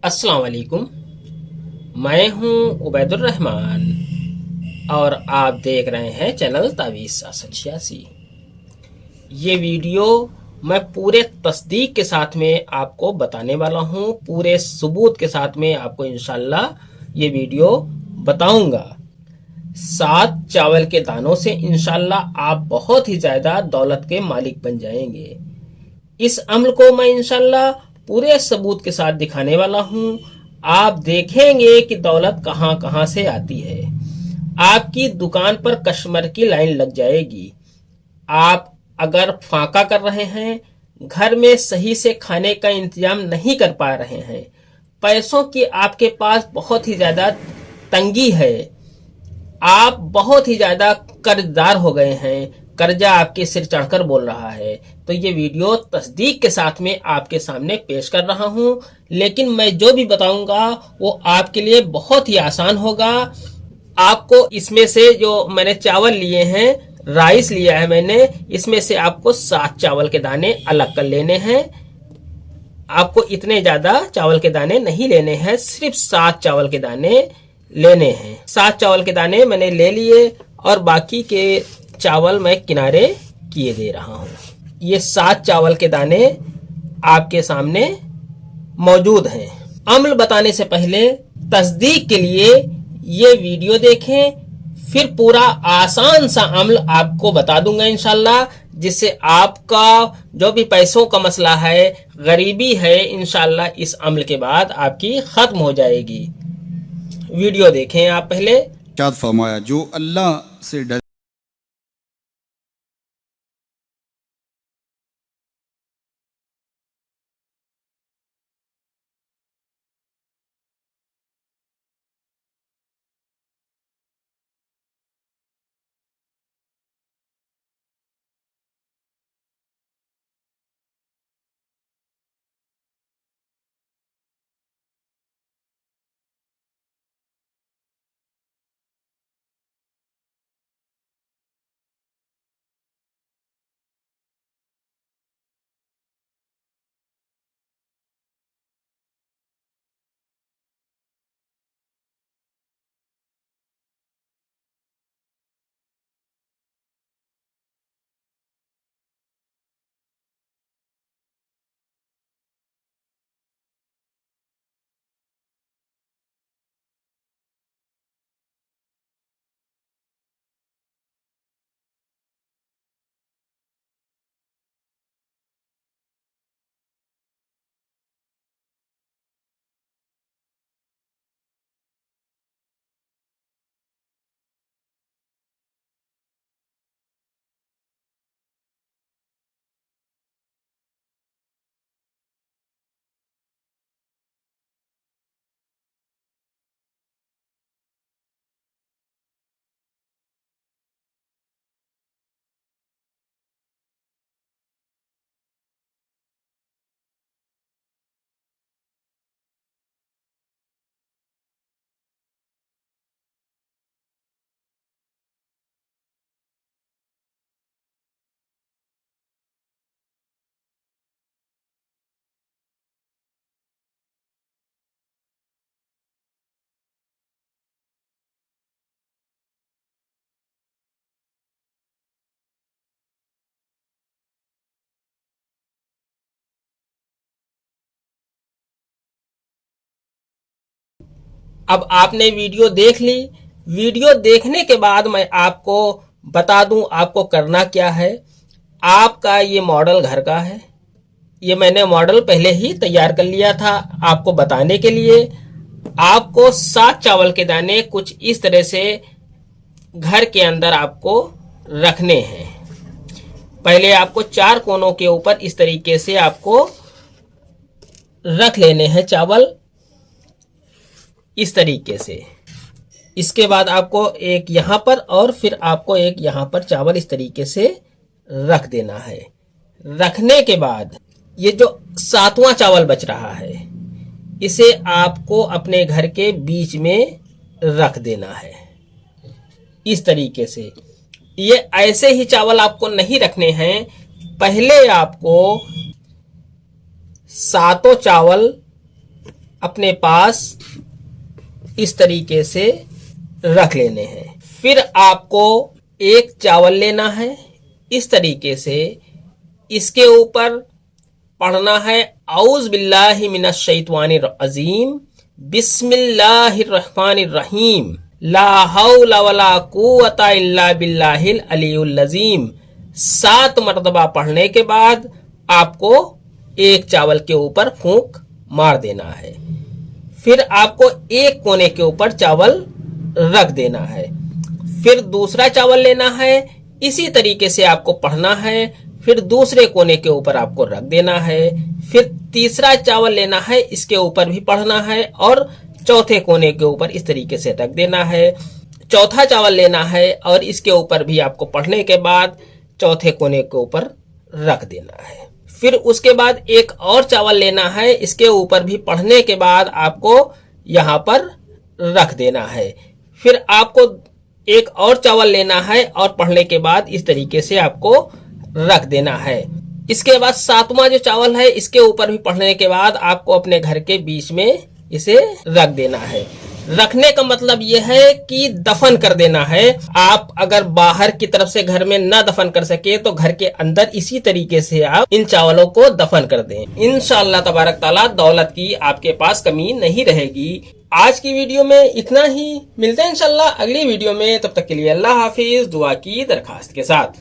अस्सलाम वालेकुम। मैं हूं उबैदुर रहमान और आप देख रहे हैं चैनल तावीज़ 786। ये वीडियो मैं पूरे तस्दीक के साथ में आपको बताने वाला हूं, पूरे सबूत के साथ में आपको इंशाल्लाह ये वीडियो बताऊंगा। 7 चावल के दानों से इंशाल्लाह आप बहुत ही ज़्यादा दौलत के मालिक बन जाएंगे। इस अम्ल को मैं इंशाल्लाह पूरे सबूत के साथ दिखाने वाला हूं। आप देखेंगे कि दौलत कहां कहां से आती है। आपकी दुकान पर कस्टमर की लाइन लग जाएगी। आप अगर फाका कर रहे हैं, घर में सही से खाने का इंतजाम नहीं कर पा रहे हैं, पैसों की आपके पास बहुत ही ज्यादा तंगी है, आप बहुत ही ज्यादा कर्जदार हो गए हैं, कर्जा आपके सिर चढ़कर बोल रहा है, तो ये वीडियो तस्दीक के साथ में आपके सामने पेश कर रहा हूं। लेकिन मैं जो भी बताऊंगा वो आपके लिए बहुत ही आसान होगा। आपको इसमें से जो मैंने चावल लिए हैं, राइस लिया है मैंने, इसमें से आपको 7 चावल के दाने अलग कर लेने हैं। आपको इतने ज्यादा चावल के दाने नहीं लेने हैं, सिर्फ 7 चावल के दाने लेने हैं। 7 चावल के दाने मैंने ले लिए और बाकी के चावल मैं किनारे किए दे रहा हूं। ये 7 चावल के दाने आपके सामने मौजूद हैं। अम्ल बताने से पहले तस्दीक के लिए ये वीडियो देखें, फिर पूरा आसान सा अम्ल आपको बता दूंगा इंशाल्लाह, जिससे आपका जो भी पैसों का मसला है, गरीबी है, इंशाल्लाह इस अम्ल के बाद आपकी खत्म हो जाएगी। वीडियो देखें आप पहले। इरशाद फरमाया, जो अल्लाह से डर अब आपने वीडियो देख ली। वीडियो देखने के बाद मैं आपको बता दूं आपको करना क्या है। आपका ये मॉडल घर का है, ये मैंने मॉडल पहले ही तैयार कर लिया था आपको बताने के लिए। आपको 7 चावल के दाने कुछ इस तरह से घर के अंदर आपको रखने हैं। पहले आपको 4 कोनों के ऊपर इस तरीके से आपको रख लेने हैं चावल, इस तरीके से। इसके बाद आपको एक यहां पर और फिर आपको एक यहां पर चावल इस तरीके से रख देना है। रखने के बाद ये जो 7वां चावल बच रहा है, इसे आपको अपने घर के बीच में रख देना है, इस तरीके से। ये ऐसे ही चावल आपको नहीं रखने हैं, पहले आपको 7 चावल अपने पास इस तरीके से रख लेने हैं। फिर आपको एक चावल लेना है, इस तरीके से इसके ऊपर पढ़ना है औज़ बिल्लाहि मिनश शैतानिर अज़ीम बिस्मिल्लाहिर रहमानिर रहीम ला हौला वला कुव्वता इल्ला बिल्लाहिल अलियुल अज़ीम। 7 मर्तबा पढ़ने के बाद आपको एक चावल के ऊपर फूंक मार देना है। फिर आपको एक कोने के ऊपर चावल रख देना है। फिर दूसरा चावल लेना है, इसी तरीके से आपको पढ़ना है। फिर दूसरे कोने के ऊपर आपको रख देना है। फिर तीसरा चावल लेना है, इसके ऊपर भी पढ़ना है और चौथे कोने के ऊपर इस तरीके से रख देना है। चौथा चावल लेना है और इसके ऊपर भी आपको पढ़ने के बाद चौथे कोने के ऊपर रख देना है। फिर उसके बाद एक और चावल लेना है, इसके ऊपर भी पढ़ने के बाद आपको यहाँ पर रख देना है। फिर आपको एक और चावल लेना है और पढ़ने के बाद इस तरीके से आपको रख देना है। इसके बाद 7वां जो चावल है, इसके ऊपर भी पढ़ने के बाद आपको अपने घर के बीच में इसे रख देना है। रखने का मतलब यह है कि दफन कर देना है। आप अगर बाहर की तरफ से घर में न दफन कर सके तो घर के अंदर इसी तरीके से आप इन चावलों को दफन कर दें। इंशाअल्लाह तबारक ताला दौलत की आपके पास कमी नहीं रहेगी। आज की वीडियो में इतना ही। मिलते हैं इंशाअल्लाह अगली वीडियो में, तब तक के लिए अल्लाह हाफिज। दुआ की दरखास्त के साथ।